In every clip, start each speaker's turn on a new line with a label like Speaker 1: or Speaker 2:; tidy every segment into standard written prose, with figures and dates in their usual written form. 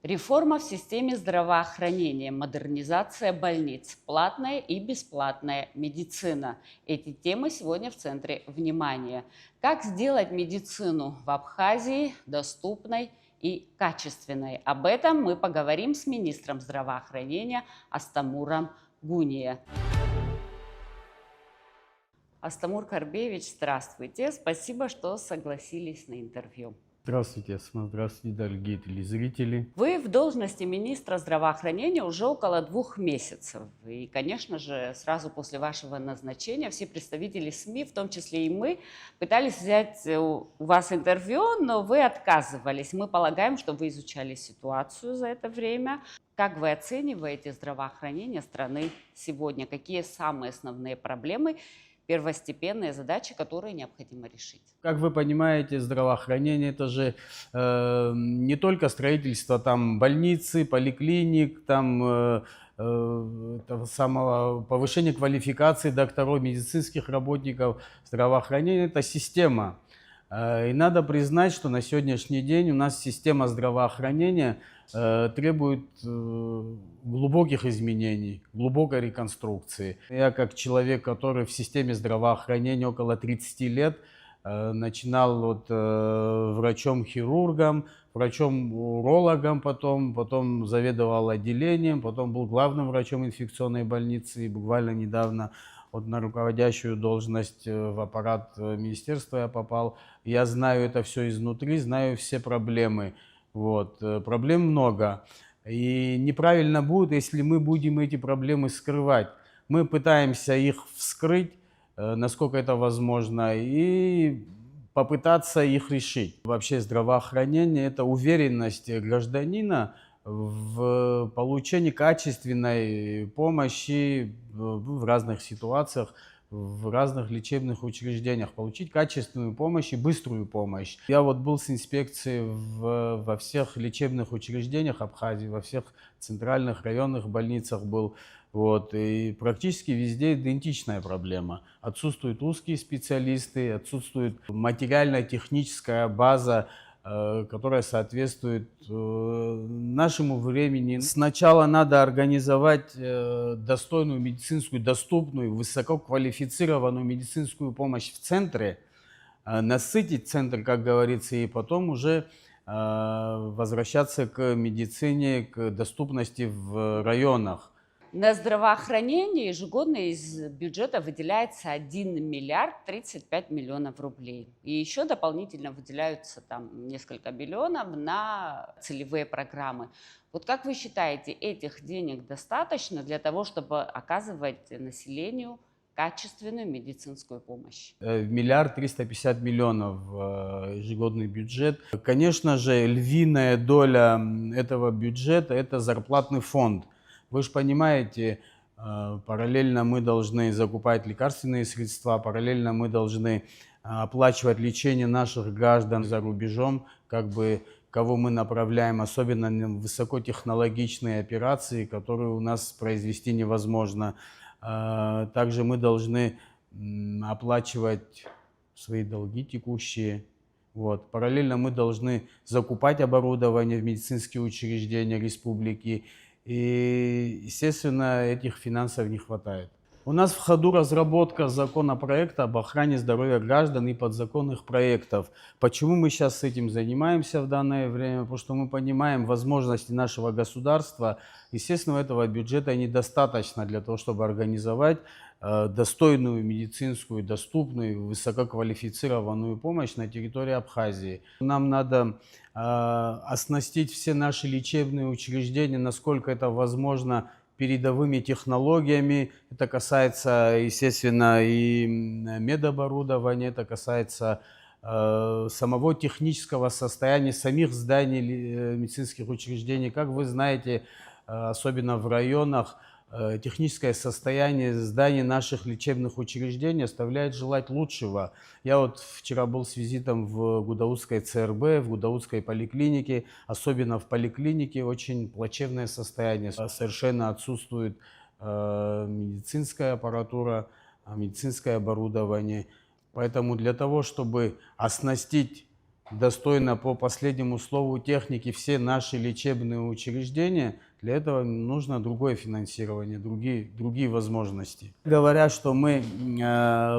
Speaker 1: Реформа в системе здравоохранения, модернизация больниц, платная и бесплатная медицина. Эти темы сегодня в центре внимания. Как сделать медицину в Абхазии доступной и качественной? Об этом мы поговорим с министром здравоохранения Астамуром Гуния. Астамур Карбевич, здравствуйте. Спасибо, что согласились на интервью.
Speaker 2: Здравствуйте, Асма. Здравствуйте, дорогие телезрители.
Speaker 1: Вы в должности министра здравоохранения уже около 2 месяцев. И, конечно же, сразу после вашего назначения все представители СМИ, в том числе и мы, пытались взять у вас интервью, но вы отказывались. Мы полагаем, что вы изучали ситуацию за это время. Как вы оцениваете здравоохранение страны сегодня? Какие самые основные проблемы, первостепенные задачи, которые необходимо решить?
Speaker 2: Как вы понимаете, здравоохранение это же не только строительство там больницы, поликлиник, того самого повышение квалификации докторов, медицинских работников. Здравоохранение это система. И надо признать, что на сегодняшний день у нас система здравоохранения требует глубоких изменений, глубокой реконструкции. Я как человек, который в системе здравоохранения около 30 лет, начинал врачом-хирургом, врачом-урологом, потом заведовал отделением, потом был главным врачом инфекционной больницы и буквально недавно на руководящую должность в аппарат министерства я попал. Я знаю это все изнутри, знаю все проблемы. Проблем много. И неправильно будет, если мы будем эти проблемы скрывать. Мы пытаемся их вскрыть, насколько это возможно, и попытаться их решить. Вообще здравоохранение – это уверенность гражданина в получении качественной помощи в разных ситуациях, в разных лечебных учреждениях, получить качественную помощь и быструю помощь. Я был с инспекцией во всех лечебных учреждениях Абхазии, во всех центральных районных больницах был. И практически везде идентичная проблема. Отсутствуют узкие специалисты, отсутствует материально-техническая база, которая соответствует нашему времени. Сначала надо организовать достойную медицинскую, доступную, высококвалифицированную медицинскую помощь в центре, насытить центр, как говорится, и потом уже возвращаться к медицине, к доступности в районах.
Speaker 1: На здравоохранение ежегодно из бюджета выделяется 1 миллиард 35 миллионов рублей. И еще дополнительно выделяются там несколько миллионов на целевые программы. Как вы считаете, этих денег достаточно для того, чтобы оказывать населению качественную медицинскую помощь?
Speaker 2: 1 миллиард 350 миллионов ежегодный бюджет. Конечно же, львиная доля этого бюджета – это зарплатный фонд. Вы же понимаете, параллельно мы должны закупать лекарственные средства, параллельно мы должны оплачивать лечение наших граждан за рубежом, кого мы направляем, особенно на высокотехнологичные операции, которые у нас произвести невозможно. Также мы должны оплачивать свои долги текущие. Параллельно мы должны закупать оборудование в медицинские учреждения республики. И, естественно, этих финансов не хватает. У нас в ходу разработка законопроекта об охране здоровья граждан и подзаконных проектов. Почему мы сейчас с этим занимаемся в данное время? Потому что мы понимаем возможности нашего государства. Естественно, этого бюджета недостаточно для того, чтобы организовать достойную медицинскую, доступную, высококвалифицированную помощь на территории Абхазии. Нам надо оснастить все наши лечебные учреждения, насколько это возможно, передовыми технологиями. Это касается, естественно, и медоборудования, это касается самого технического состояния самих зданий медицинских учреждений. Как вы знаете, особенно в районах, техническое состояние зданий наших лечебных учреждений оставляет желать лучшего. Я вчера был с визитом в Гудаутской ЦРБ, в Гудаутской поликлинике. Особенно в поликлинике очень плачевное состояние. Совершенно отсутствует медицинская аппаратура, медицинское оборудование. Поэтому для того, чтобы оснастить достойно по последнему слову техники все наши лечебные учреждения, для этого нужно другое финансирование, другие возможности. Говорят, что мы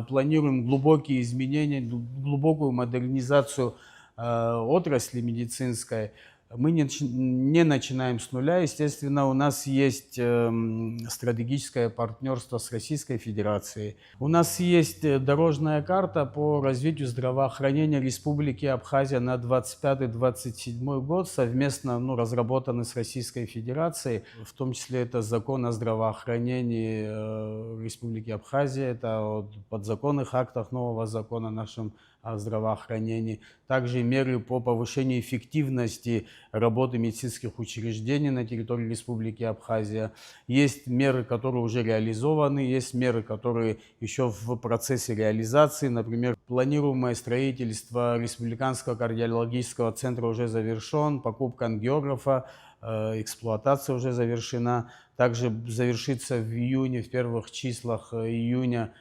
Speaker 2: планируем глубокие изменения, глубокую модернизацию отрасли медицинской. Мы не начинаем с нуля. Естественно, у нас есть стратегическое партнерство с Российской Федерацией. У нас есть дорожная карта по развитию здравоохранения Республики Абхазия на 25-27 год, совместно разработаны с Российской Федерацией. В том числе это закон о здравоохранении Республики Абхазия, это о подзаконных актах нового закона нашем о здравоохранении. Также меры по повышению эффективности работы медицинских учреждений на территории Республики Абхазия. Есть меры, которые уже реализованы, есть меры, которые еще в процессе реализации. Например, планируемое строительство Республиканского кардиологического центра уже завершен, покупка ангиографа, эксплуатация уже завершена. Также завершится в июне, в первых числах июня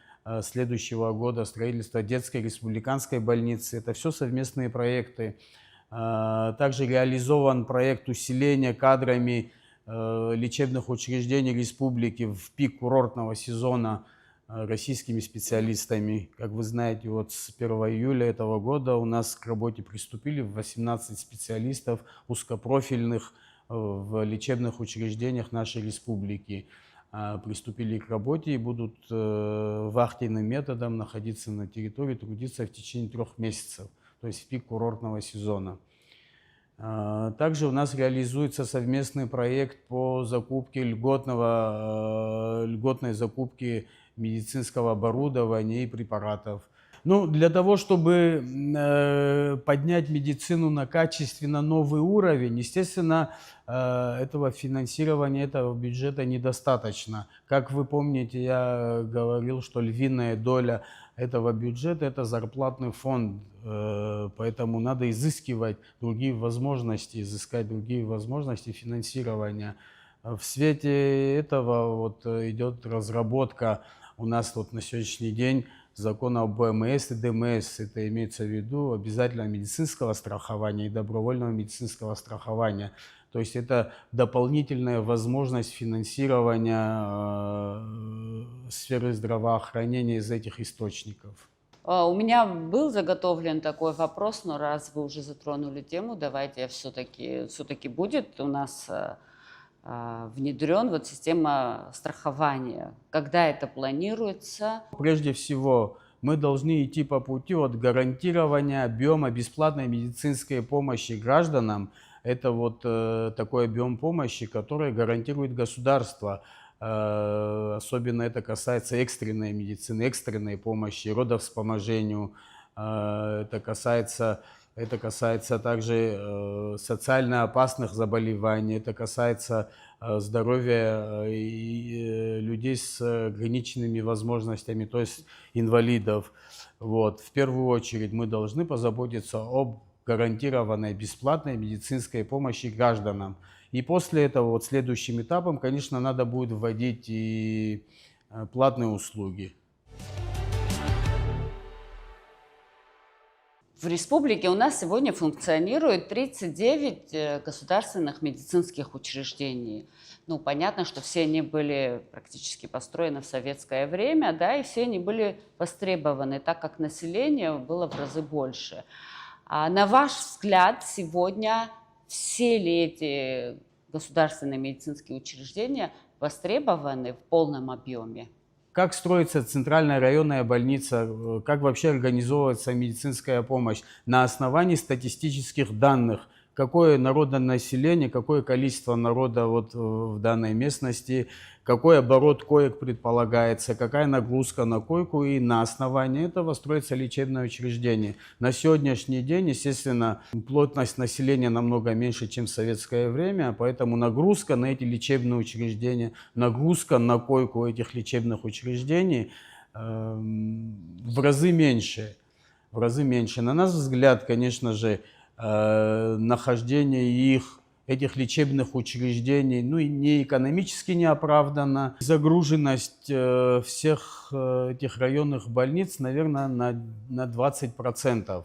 Speaker 2: следующего года строительство детской республиканской больницы. Это все совместные проекты. Также реализован проект усиления кадрами лечебных учреждений республики в пик курортного сезона российскими специалистами. Как вы знаете, вот с 1 июля этого года у нас к работе приступили 18 специалистов узкопрофильных в лечебных учреждениях нашей республики. Приступили к работе и будут вахтенным методом находиться на территории, трудиться в течение 3 месяцев, то есть в пик курортного сезона. Также у нас реализуется совместный проект по закупке льготной закупки медицинского оборудования и препаратов. Для того, чтобы поднять медицину на качественно новый уровень, естественно, этого финансирования, этого бюджета недостаточно. Как вы помните, я говорил, что львиная доля этого бюджета – это зарплатный фонд, поэтому надо изыскать другие возможности финансирования. В свете этого идет разработка у нас на сегодняшний день закона об ОМС и ДМС. Это имеется в виду обязательного медицинского страхования и добровольного медицинского страхования. То есть это дополнительная возможность финансирования сферы здравоохранения из этих источников.
Speaker 1: У меня был заготовлен такой вопрос, но раз вы уже затронули тему, давайте все-таки будет у нас внедрен система страхования. Когда это планируется?
Speaker 2: Прежде всего, мы должны идти по пути гарантирования объема бесплатной медицинской помощи гражданам. Это такой объем помощи, который гарантирует государство. Особенно это касается экстренной медицины, экстренной помощи, родовспоможению. Это касается также социально опасных заболеваний, это касается здоровья людей с ограниченными возможностями, то есть инвалидов. В первую очередь мы должны позаботиться об гарантированной бесплатной медицинской помощи гражданам. И после этого следующим этапом, конечно, надо будет вводить и платные услуги.
Speaker 1: В республике у нас сегодня функционирует 39 государственных медицинских учреждений. Понятно, что все они были практически построены в советское время, и все они были востребованы, так как население было в разы больше. А на ваш взгляд, сегодня все ли эти государственные медицинские учреждения востребованы в полном объеме?
Speaker 2: Как строится центральная районная больница, как вообще организовывается медицинская помощь на основании статистических данных, какое народонаселение, какое количество народа в данной местности, какой оборот коек предполагается, какая нагрузка на койку, и на основании этого строится лечебное учреждение. На сегодняшний день, естественно, плотность населения намного меньше, чем в советское время, поэтому нагрузка на эти лечебные учреждения, нагрузка на койку этих лечебных учреждений в разы меньше. На наш взгляд, конечно же, нахождение этих лечебных учреждений не экономически не оправдано. Загруженность всех этих районных больниц, наверное, на 20%.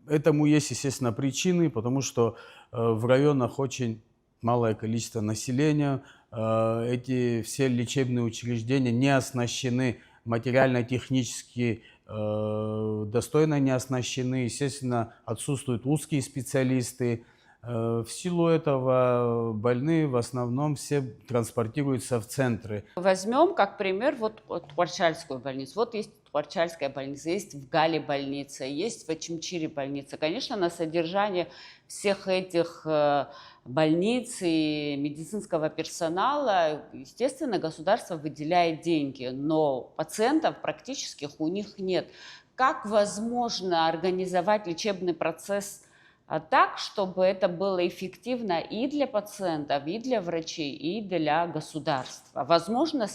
Speaker 2: Этому есть, естественно, причины, потому что в районах очень малое количество населения. Эти все лечебные учреждения не оснащены материально-технически, достойно не оснащены. Естественно, отсутствуют узкие специалисты. В силу этого больные в основном все транспортируются в центры.
Speaker 1: Возьмем как пример вот Творчальскую больницу. Вот есть Творчальская больница, есть в Гале больница, есть в Ачимчире больница. Конечно, на содержание всех этих больниц и медицинского персонала, естественно, государство выделяет деньги, но пациентов практических у них нет. Как возможно организовать лечебный процесс так, чтобы это было эффективно и для пациентов, и для врачей, и для государства? Возможно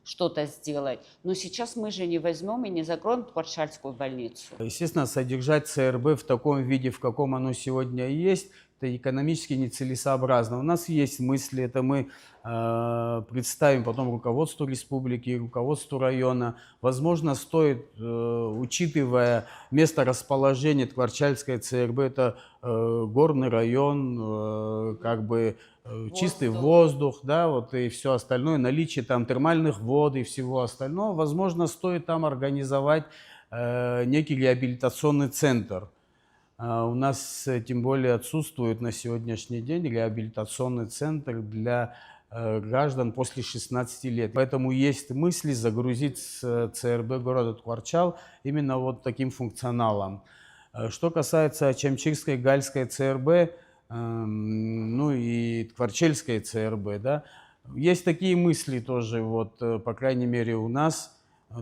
Speaker 1: что-то сделать, но сейчас мы же не возьмем и не закроем Творчальскую больницу.
Speaker 2: Естественно, содержать ЦРБ в таком виде, в каком оно сегодня есть, это экономически нецелесообразно. У нас есть мысли, это мы представим потом руководству республики, руководству района. Возможно, стоит, учитывая место расположения Творчальской ЦРБ, это горный район, чистый воздух, да, вот и все остальное, наличие там термальных вод и всего остального, возможно, стоит там организовать некий реабилитационный центр. У нас тем более отсутствует на сегодняшний день реабилитационный центр для граждан после 16 лет. Поэтому есть мысли загрузить ЦРБ города Творчал именно вот таким функционалом. Что касается Ачамчирской, Гальской ЦРБ, ну и Творчельской ЦРБ, да, есть такие мысли тоже, вот, по крайней мере, у нас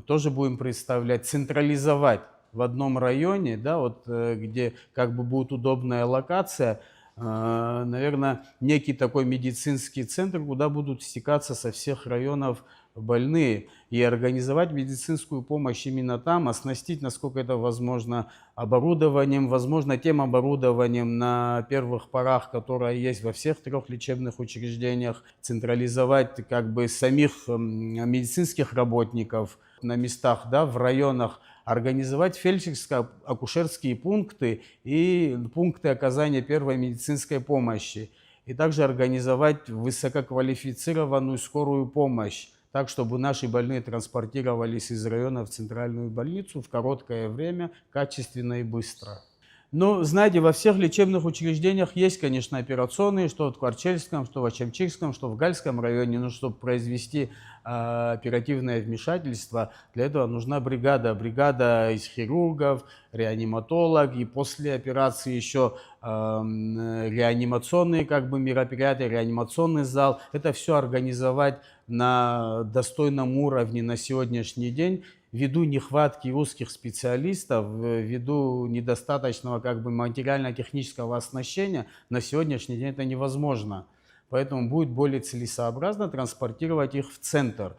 Speaker 2: тоже будем представлять, централизовать в одном районе, да, вот, где как бы будет удобная локация, наверное, некий такой медицинский центр, куда будут стекаться со всех районов больные, и организовать медицинскую помощь именно там, оснастить, насколько это возможно, оборудованием, возможно, тем оборудованием на первых порах, которое есть во всех 3 лечебных учреждениях, централизовать как бы самих медицинских работников на местах, да, в районах, организовать фельдшерско-акушерские пункты и пункты оказания первой медицинской помощи. И также организовать высококвалифицированную скорую помощь, так, чтобы наши больные транспортировались из района в центральную больницу в короткое время, качественно и быстро. Но, знаете, во всех лечебных учреждениях есть, конечно, операционные, что в Творчельском, что в Ачамчирском, что в Гальском районе. Но чтобы произвести оперативное вмешательство, для этого нужна бригада. Бригада из хирургов, реаниматолог, и после операции еще реанимационные как бы мероприятия, реанимационный зал. Это все организовать на достойном уровне на сегодняшний день. Ввиду нехватки узких специалистов, ввиду недостаточного как бы материально-технического оснащения, на сегодняшний день это невозможно. Поэтому будет более целесообразно транспортировать их в центр.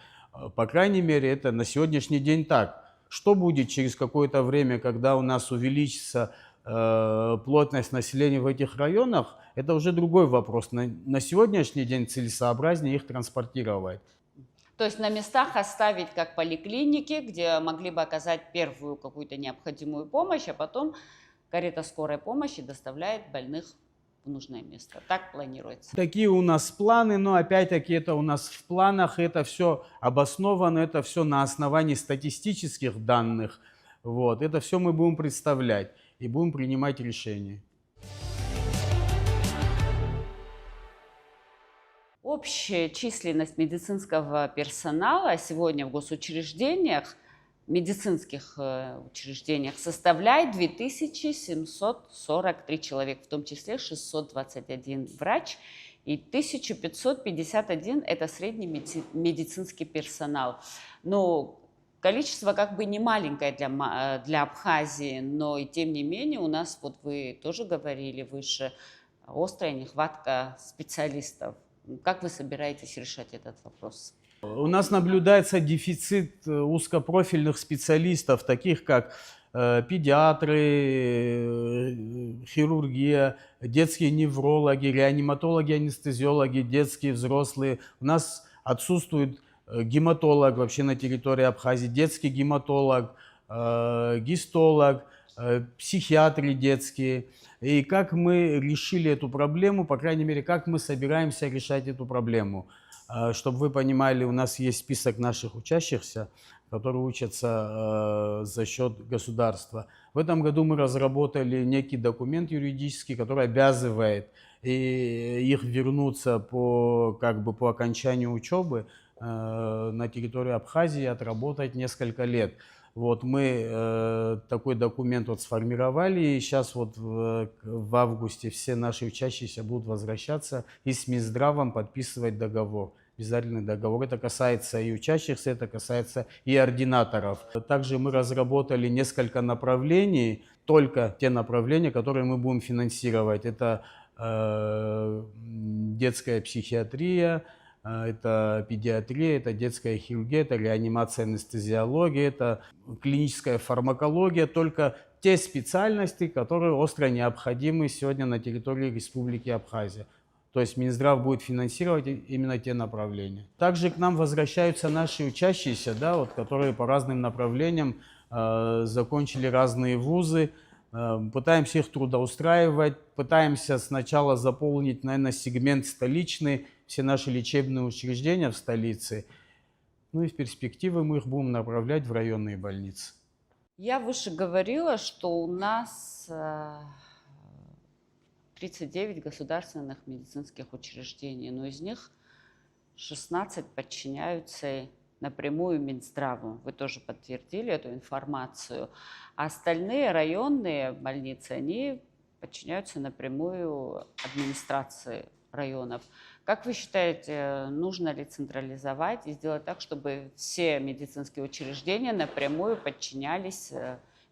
Speaker 2: По крайней мере, это на сегодняшний день так. Что будет через какое-то время, когда у нас увеличится плотность населения в этих районах, это уже другой вопрос. На сегодняшний день целесообразнее их транспортировать.
Speaker 1: То есть на местах оставить как поликлиники, где могли бы оказать первую какую-то необходимую помощь, а потом карета скорой помощи доставляет больных в нужное место. Так планируется.
Speaker 2: Такие у нас планы, но опять-таки это у нас в планах, это все обосновано, это все на основании статистических данных. Вот. Это все мы будем представлять и будем принимать решения.
Speaker 1: Общая численность медицинского персонала сегодня в госучреждениях, медицинских учреждениях составляет 2743 человека, в том числе 621 врач и 1551 это средний медицинский персонал. Но количество как бы не маленькое для Абхазии, но и тем не менее у нас, вот вы тоже говорили выше, острая нехватка специалистов. Как вы собираетесь решать этот вопрос?
Speaker 2: У нас наблюдается дефицит узкопрофильных специалистов, таких как педиатры, хирургия, детские неврологи, реаниматологи, анестезиологи, детские, взрослые. У нас отсутствует гематолог вообще на территории Абхазии, детский гематолог. гистолог, психиатры детские. И как мы решили эту проблему, по крайней мере, как мы собираемся решать эту проблему. Чтобы вы понимали, у нас есть список наших учащихся, которые учатся за счет государства. В этом году мы разработали некий документ юридический, который обязывает их вернуться как бы по окончанию учебы на территории Абхазии, отработать несколько лет. Вот мы такой документ вот сформировали, и сейчас вот в августе все наши учащиеся будут возвращаться и с Минздравом подписывать договор, обязательный договор. Это касается и учащихся, это касается и ординаторов. Также мы разработали несколько направлений, только те направления, которые мы будем финансировать. Это детская психиатрия, это педиатрия, это детская хирургия, это реанимация, анестезиология, это клиническая фармакология, только те специальности, которые остро необходимы сегодня на территории Республики Абхазия. То есть Минздрав будет финансировать именно те направления. Также к нам возвращаются наши учащиеся, да, вот, которые по разным направлениям закончили разные вузы. Пытаемся их трудоустраивать, пытаемся сначала заполнить, наверное, сегмент столичный, все наши лечебные учреждения в столице. Ну и в перспективе мы их будем направлять в районные больницы.
Speaker 1: Я выше говорила, что у нас 39 государственных медицинских учреждений, но из них 16 подчиняются напрямую Минздраву. Вы тоже подтвердили эту информацию. А остальные районные больницы, они подчиняются напрямую администрации районов. Как вы считаете, нужно ли централизовать и сделать так, чтобы все медицинские учреждения напрямую подчинялись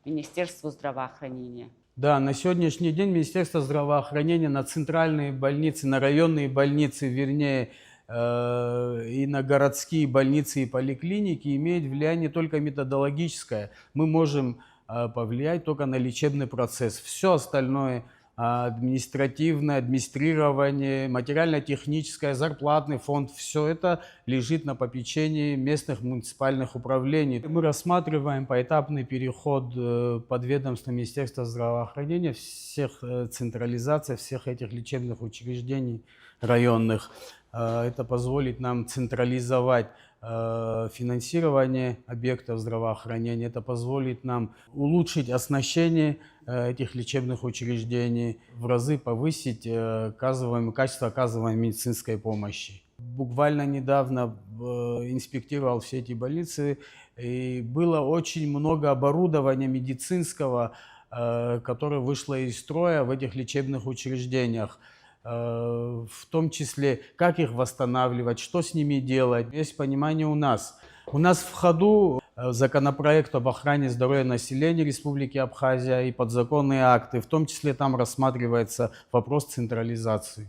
Speaker 1: Министерству здравоохранения?
Speaker 2: Да, на сегодняшний день Министерство здравоохранения на центральные больницы, на районные больницы, вернее, и на городские больницы и поликлиники имеет влияние только методологическое. Мы можем повлиять только на лечебный процесс. Все остальное административное, администрирование, материально-техническое, зарплатный фонд, все это лежит на попечении местных муниципальных управлений. Мы рассматриваем поэтапный переход под ведомство Министерства здравоохранения, централизация всех этих лечебных учреждений районных. Это позволит нам централизовать финансирование объектов здравоохранения. Это позволит нам улучшить оснащение этих лечебных учреждений, в разы повысить качество оказываемой медицинской помощи. Буквально недавно инспектировал все эти больницы, и было очень много оборудования медицинского, которое вышло из строя в этих лечебных учреждениях. В том числе, как их восстанавливать, что с ними делать. Есть понимание у нас. У нас в ходу законопроект об охране здоровья населения Республики Абхазия и подзаконные акты. В том числе там рассматривается вопрос централизации.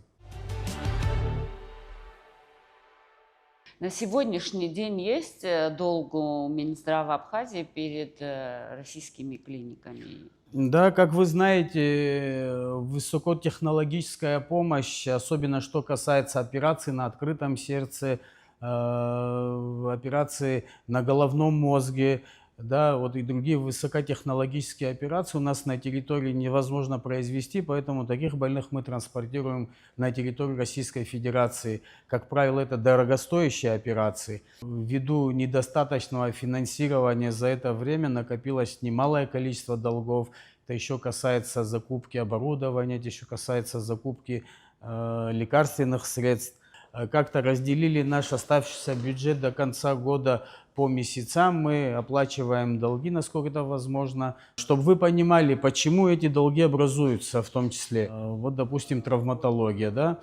Speaker 1: На сегодняшний день есть долг у Минздрава Абхазии перед российскими клиниками?
Speaker 2: Да, как вы знаете, высокотехнологическая помощь, особенно что касается операций на открытом сердце, операции на головном мозге, да, вот и другие высокотехнологические операции у нас на территории невозможно произвести, поэтому таких больных мы транспортируем на территорию Российской Федерации. Как правило, это дорогостоящие операции. Ввиду недостаточного финансирования за это время накопилось немалое количество долгов. Это еще касается закупки оборудования, это еще касается закупки лекарственных средств. Как-то разделили наш оставшийся бюджет до конца года по месяцам, мы оплачиваем долги, насколько это возможно. Чтобы вы понимали, почему эти долги образуются, в том числе, вот, допустим, травматология, да,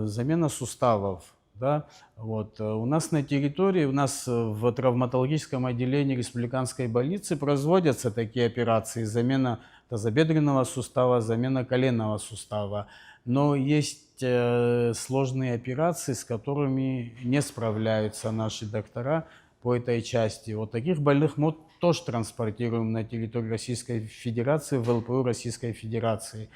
Speaker 2: замена суставов. Да, вот. У нас на территории, у нас в травматологическом отделении республиканской больницы производятся такие операции: замена тазобедренного сустава, замена коленного сустава. Но есть сложные операции, с которыми не справляются наши доктора по этой части. Вот таких больных мы тоже транспортируем на территорию Российской Федерации, в ЛПУ Российской Федерации.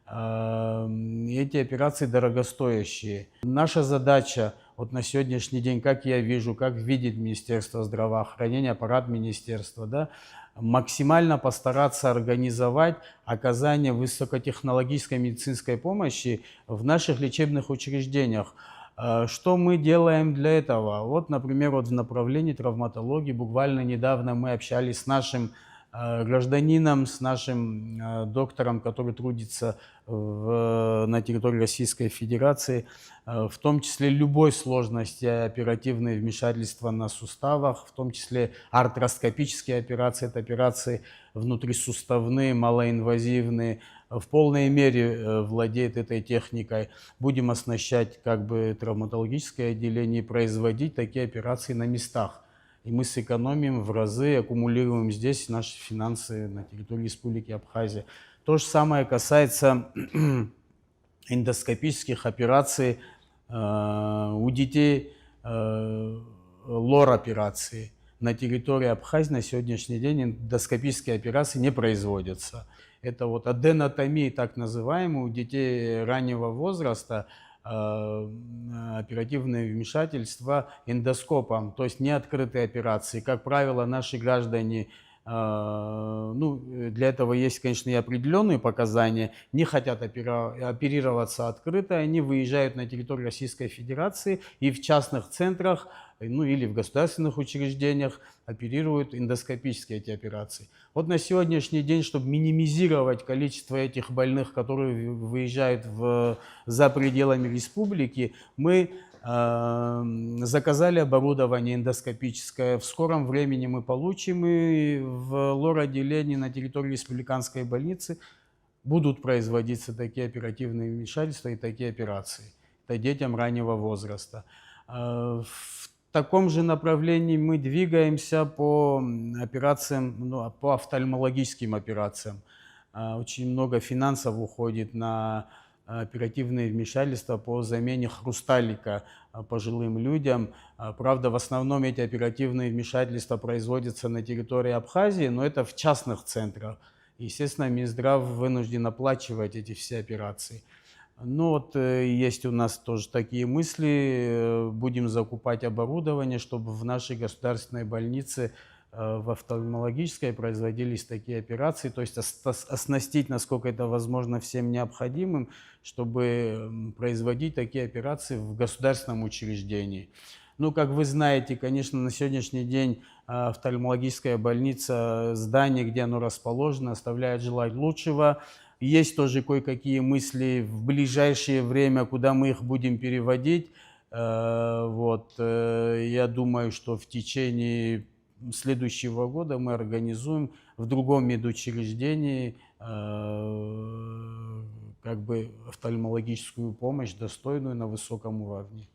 Speaker 2: Эти операции дорогостоящие. Наша задача вот на сегодняшний день, как я вижу, как видит Министерство здравоохранения, аппарат министерства, да, максимально постараться организовать оказание высокотехнологической медицинской помощи в наших лечебных учреждениях. Что мы делаем для этого? Вот, например, вот в направлении травматологии буквально недавно мы общались с нашим гражданином, с нашим доктором, который трудится на территории Российской Федерации, в том числе любой сложности оперативные вмешательства на суставах, в том числе артроскопические операции, это операции внутрисуставные, малоинвазивные, в полной мере владеет этой техникой. Будем оснащать как бы травматологическое отделение и производить такие операции на местах. И мы сэкономим в разы, аккумулируем здесь наши финансы на территории Республики Абхазия. То же самое касается эндоскопических операций у детей, лор-операции. На территории Абхазии на сегодняшний день эндоскопические операции не производятся. Это вот аденотомия, так называемая, у детей раннего возраста, оперативное вмешательство эндоскопом, то есть неоткрытые операции. Как правило, наши граждане, ну, для этого есть, конечно, и определенные показания, не хотят оперироваться открыто, они выезжают на территорию Российской Федерации и в частных центрах, ну или в государственных учреждениях оперируют эндоскопически эти операции. Вот на сегодняшний день, чтобы минимизировать количество этих больных, которые выезжают за пределами республики, мы заказали оборудование эндоскопическое. В скором времени мы получим, и в лор-отделении на территории республиканской больницы будут производиться такие оперативные вмешательства и такие операции. Это детям раннего возраста. В таком же направлении мы двигаемся по операциям, ну, по офтальмологическим операциям. Очень много финансов уходит на оперативные вмешательства по замене хрусталика пожилым людям. Правда, в основном эти оперативные вмешательства производятся на территории Абхазии, но это в частных центрах. Естественно, Минздрав вынужден оплачивать эти все операции. Ну вот есть у нас тоже такие мысли. Будем закупать оборудование, чтобы в нашей государственной больнице в офтальмологической производились такие операции, то есть оснастить, насколько это возможно, всем необходимым, чтобы производить такие операции в государственном учреждении. Ну, как вы знаете, конечно, на сегодняшний день офтальмологическая больница, здание, где оно расположено, оставляет желать лучшего. Есть тоже кое-какие мысли в ближайшее время, куда мы их будем переводить. Вот. Я думаю, что в течение следующего года мы организуем в другом медучреждении как бы офтальмологическую помощь, достойную на высоком уровне.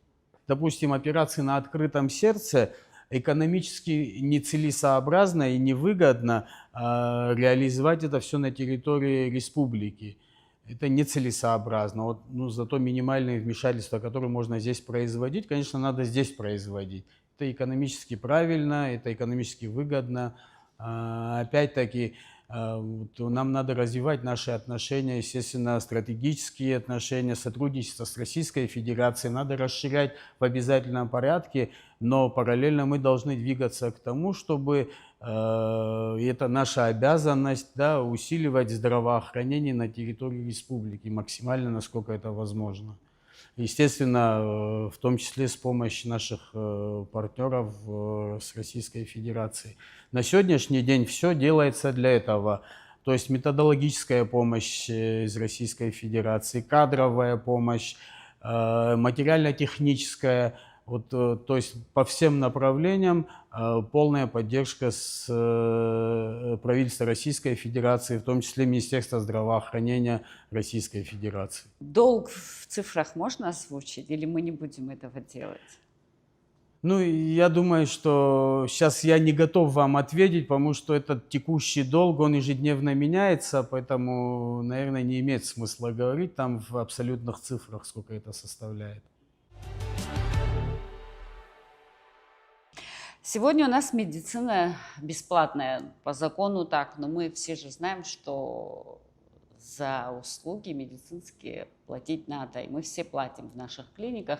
Speaker 2: Допустим, операции на открытом сердце экономически нецелесообразно и невыгодно реализовать это все на территории республики. Это нецелесообразно. Вот, ну, зато минимальные вмешательства, которые можно здесь производить, конечно, надо здесь производить. Это экономически правильно, это экономически выгодно. Опять-таки, нам надо развивать наши отношения, естественно, стратегические отношения, сотрудничество с Российской Федерацией. Надо расширять в обязательном порядке, но параллельно мы должны двигаться к тому, чтобы, это наша обязанность, да, усиливать здравоохранение на территории республики максимально, насколько это возможно. Естественно, в том числе с помощью наших партнеров с Российской Федерацией. На сегодняшний день все делается для этого. То есть методологическая помощь из Российской Федерации, кадровая помощь, материально-техническая. Вот, то есть по всем направлениям полная поддержка с правительства Российской Федерации, в том числе Министерства здравоохранения Российской Федерации.
Speaker 1: Долг в цифрах можно озвучить или мы не будем этого делать?
Speaker 2: Ну, я думаю, что сейчас я не готов вам ответить, потому что этот текущий долг, он ежедневно меняется, поэтому, наверное, не имеет смысла говорить там в абсолютных цифрах, сколько это составляет.
Speaker 1: Сегодня у нас медицина бесплатная, по закону так, но мы все же знаем, что за услуги медицинские платить надо. И мы все платим в наших клиниках.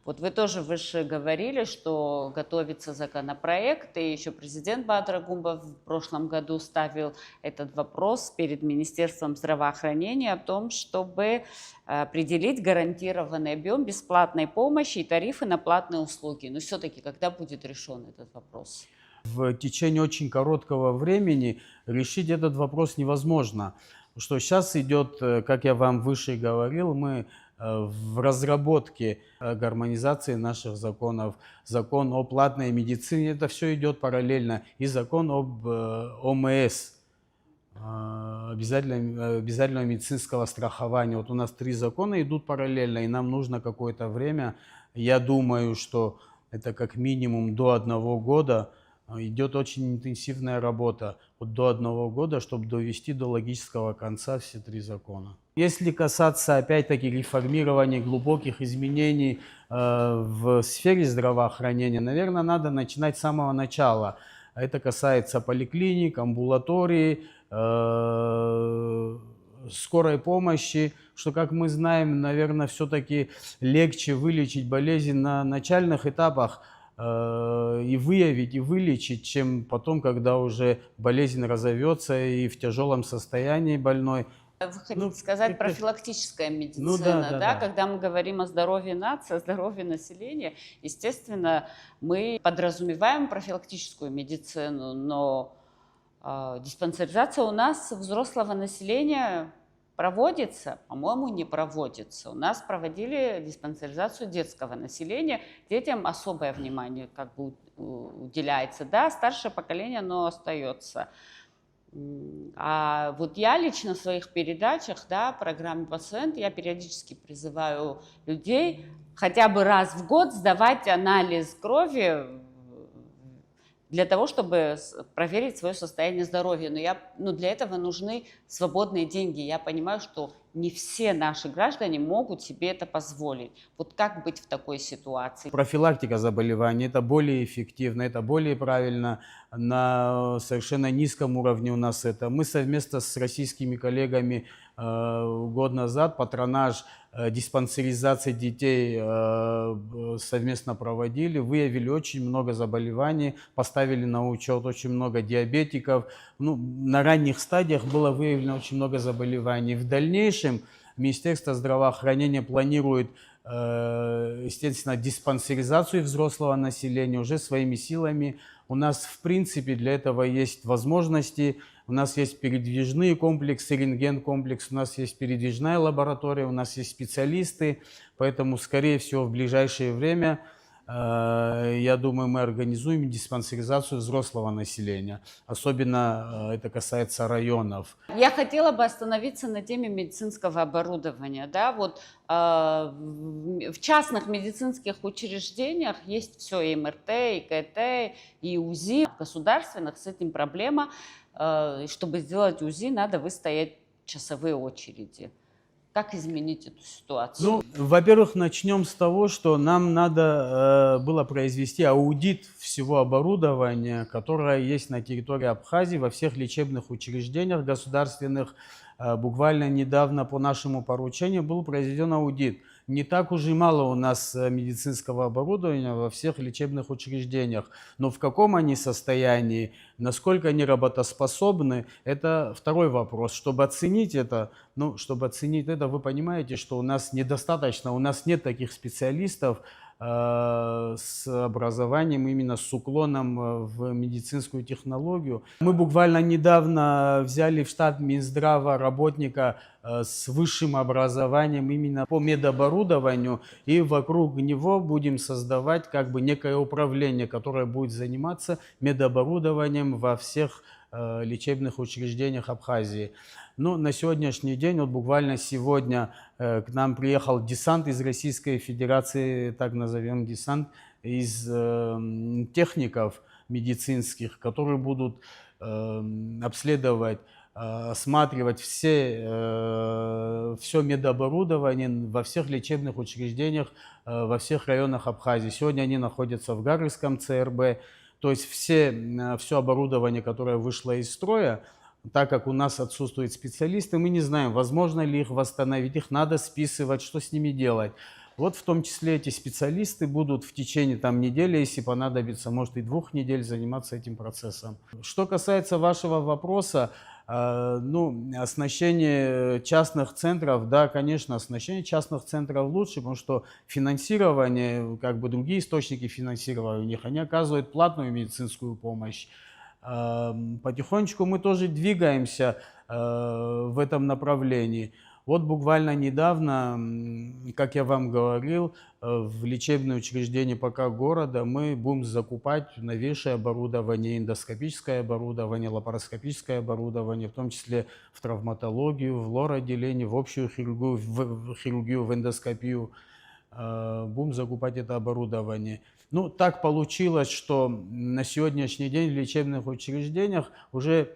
Speaker 1: Вот вы же говорили, что готовится законопроект, и еще президент Баатыр Акумбов в прошлом году ставил этот вопрос перед Министерством здравоохранения о том, чтобы определить гарантированный объем бесплатной помощи и тарифы на платные услуги. Но все-таки когда будет решен этот вопрос?
Speaker 2: В течение очень короткого времени решить этот вопрос невозможно. Что сейчас идет, как я вам выше говорил, мы в разработке гармонизации наших законов, закон о платной медицине, это все идет параллельно, и закон об ОМС, обязательного медицинского страхования. Вот у нас 3 закона идут параллельно, и нам нужно какое-то время. Я думаю, что это как минимум до 1 года идет очень интенсивная работа, вот до 1 года, чтобы довести до логического конца все 3 закона. Если касаться, опять-таки, реформирования, глубоких изменений в сфере здравоохранения, наверное, надо начинать с самого начала. Это касается поликлиник, амбулаторий, скорой помощи, что, как мы знаем, наверное, все-таки легче вылечить болезнь на начальных этапах и выявить, и вылечить, чем потом, когда уже болезнь разовьется и в тяжелом состоянии больной.
Speaker 1: Вы хотите сказать профилактическая медицина,
Speaker 2: да.
Speaker 1: Когда мы говорим о здоровье нации, о здоровье населения, естественно, мы подразумеваем профилактическую медицину, но диспансеризация у нас взрослого населения проводится? По-моему, не проводится. У нас проводили диспансеризацию детского населения. Детям особое внимание как бы уделяется. Да, старшее поколение, оно остается. А вот я лично в своих передачах, да, программе «Пациент», я периодически призываю людей хотя бы раз в год сдавать анализ крови для того, чтобы проверить свое состояние здоровья. Но для этого нужны свободные деньги. Я понимаю, что не все наши граждане могут себе это позволить. Вот как быть в такой ситуации?
Speaker 2: Профилактика заболеваний – это более эффективно, это более правильно. На совершенно низком уровне у нас это. Мы совместно с российскими коллегами год назад патронаж диспансеризации детей совместно проводили, выявили очень много заболеваний, поставили на учет очень много диабетиков. На ранних стадиях было выявлено очень много заболеваний. В дальнейшем Министерство здравоохранения планирует, естественно, диспансеризацию взрослого населения уже своими силами. У нас, в принципе, для этого есть возможности. У нас есть передвижные комплексы, рентген-комплекс, у нас есть передвижная лаборатория, у нас есть специалисты. Поэтому, скорее всего, в ближайшее время, я думаю, мы организуем диспансеризацию взрослого населения. Особенно это касается районов.
Speaker 1: Я хотела бы остановиться на теме медицинского оборудования. Да? Вот, в частных медицинских учреждениях есть все, и МРТ, и КТ, и УЗИ. В государственных с этим проблема. Чтобы сделать УЗИ, надо выстоять часовые очереди. Как изменить эту ситуацию?
Speaker 2: Во-первых, начнем с того, что нам надо было произвести аудит всего оборудования, которое есть на территории Абхазии во всех лечебных учреждениях государственных. Буквально недавно по нашему поручению был произведен аудит. Не так уж и мало у нас медицинского оборудования во всех лечебных учреждениях. Но в каком они состоянии, насколько они работоспособны, это второй вопрос. Чтобы оценить это, вы понимаете, что у нас недостаточно, у нас нет таких специалистов с образованием, именно с уклоном в медицинскую технологию. Мы буквально недавно взяли в штат Минздрава работника с высшим образованием именно по медоборудованию, и вокруг него будем создавать как бы некое управление, которое будет заниматься медоборудованием во всех лечебных учреждениях Абхазии. На сегодняшний день, вот буквально сегодня к нам приехал десант из Российской Федерации, так назовем десант, из техников медицинских, которые будут обследовать, осматривать все медоборудование во всех лечебных учреждениях, во всех районах Абхазии. Сегодня они находятся в Гарьском ЦРБ. То есть все оборудование, которое вышло из строя, Так как у нас отсутствуют специалисты, мы не знаем, возможно ли их восстановить, их надо списывать, что с ними делать. Вот в том числе эти специалисты будут в течение там недели, если понадобится, может и 2 недель заниматься этим процессом. Что касается вашего вопроса, ну, оснащение частных центров, да, конечно, оснащение частных центров лучше, потому что финансирование, как бы другие источники финансирования у них, они оказывают платную медицинскую помощь. Потихонечку мы тоже двигаемся в этом направлении. Вот буквально недавно, как я вам говорил, в лечебные учреждения пока города мы будем закупать новейшее оборудование, эндоскопическое оборудование, лапароскопическое оборудование, в том числе в травматологию, в лор-отделение, в общую хирургию, в хирургию, в эндоскопию. Будем закупать это оборудование. Ну, так получилось, что на сегодняшний день в лечебных учреждениях уже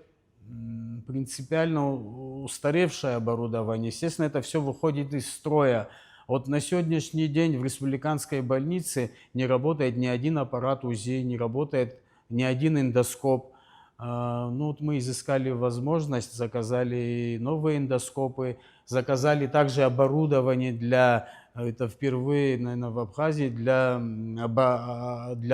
Speaker 2: принципиально устаревшее оборудование. Естественно, это все выходит из строя. Вот на сегодняшний день в республиканской больнице не работает ни один аппарат УЗИ, не работает ни один эндоскоп. Ну, вот мы изыскали возможность, заказали новые эндоскопы, заказали также оборудование для, это впервые, наверное, в Абхазии, для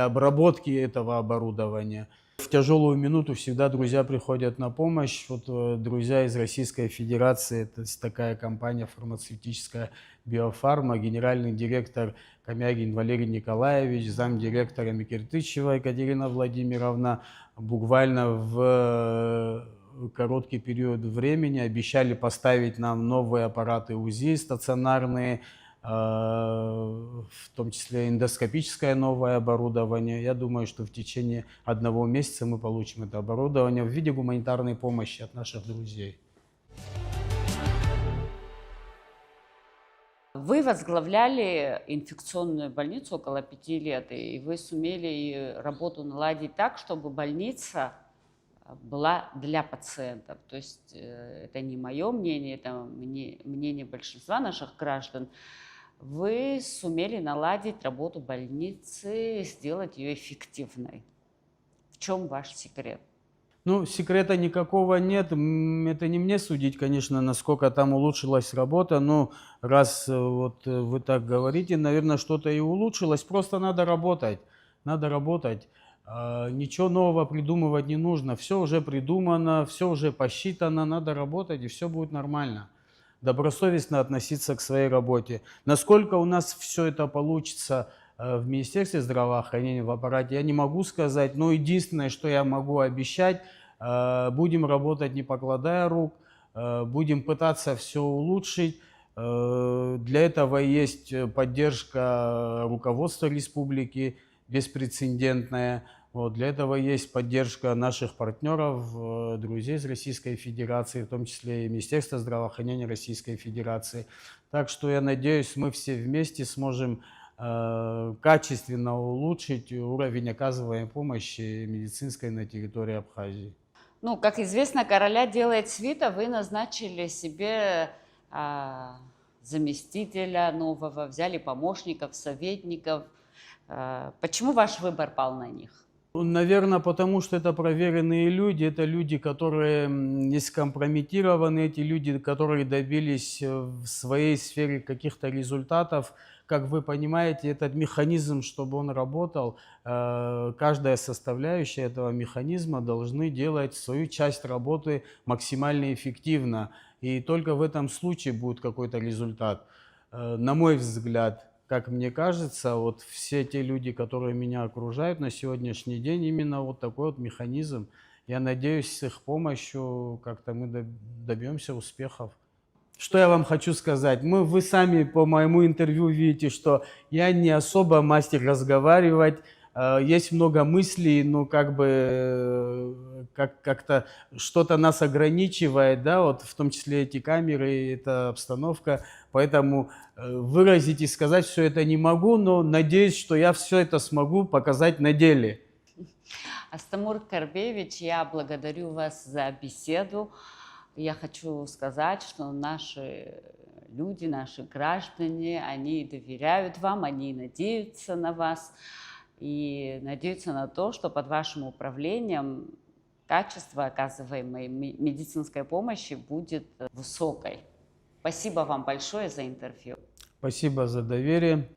Speaker 2: обработки этого оборудования. В тяжелую минуту всегда друзья приходят на помощь. Вот друзья из Российской Федерации, это такая компания фармацевтическая «Биофарма», генеральный директор Комягин Валерий Николаевич, замдиректора Микертычева Екатерина Владимировна, буквально в короткий период времени обещали поставить нам новые аппараты УЗИ стационарные, в том числе эндоскопическое новое оборудование. Я думаю, что в течение 1 месяца мы получим это оборудование в виде гуманитарной помощи от наших друзей.
Speaker 1: Вы возглавляли инфекционную больницу около 5 лет, и вы сумели работу наладить так, чтобы больница была для пациентов. То есть это не мое мнение, это мнение большинства наших граждан. Вы сумели наладить работу больницы, сделать ее эффективной. В чем ваш секрет?
Speaker 2: Ну, секрета никакого нет. Это не мне судить, конечно, насколько там улучшилась работа. Но раз вот вы так говорите, наверное, что-то и улучшилось. Просто надо работать. Надо работать. Ничего нового придумывать не нужно. Все уже придумано, все уже посчитано. Надо работать, и все будет нормально. Добросовестно относиться к своей работе. Насколько у нас все это получится в Министерстве здравоохранения, в аппарате, я не могу сказать. Но единственное, что я могу обещать, будем работать не покладая рук, будем пытаться все улучшить. Для этого есть поддержка руководства республики, беспрецедентная. Вот, для этого есть поддержка наших партнеров, друзей из Российской Федерации, в том числе и Министерства здравоохранения Российской Федерации. Так что я надеюсь, мы все вместе сможем качественно улучшить уровень оказываемой помощи медицинской на территории Абхазии.
Speaker 1: Ну, как известно, короля делает свита. Вы назначили себе заместителя нового, взяли помощников, советников. Почему ваш выбор пал на них?
Speaker 2: Наверное, потому что это проверенные люди, это люди, которые не скомпрометированы, эти люди, которые добились в своей сфере каких-то результатов. Как вы понимаете, этот механизм, чтобы он работал, каждая составляющая этого механизма должны делать свою часть работы максимально эффективно. И только в этом случае будет какой-то результат. На мой взгляд, как мне кажется, вот все те люди, которые меня окружают на сегодняшний день, именно вот такой вот механизм. Я надеюсь, с их помощью как-то мы добьемся успехов. Что я вам хочу сказать? Вы сами по моему интервью видите, что я не особо мастер разговаривать. Есть много мыслей, но как бы как-то что-то нас ограничивает, да, вот в том числе эти камеры, эта обстановка. Поэтому выразить и сказать все это не могу, но надеюсь, что я все это смогу показать на деле.
Speaker 1: Астамур Карбевич, я благодарю вас за беседу. Я хочу сказать, что наши люди, наши граждане, они доверяют вам, они надеются на вас и надеются на то, что под вашим управлением качество оказываемой медицинской помощи будет высокой. Спасибо вам большое за интервью.
Speaker 2: Спасибо за доверие.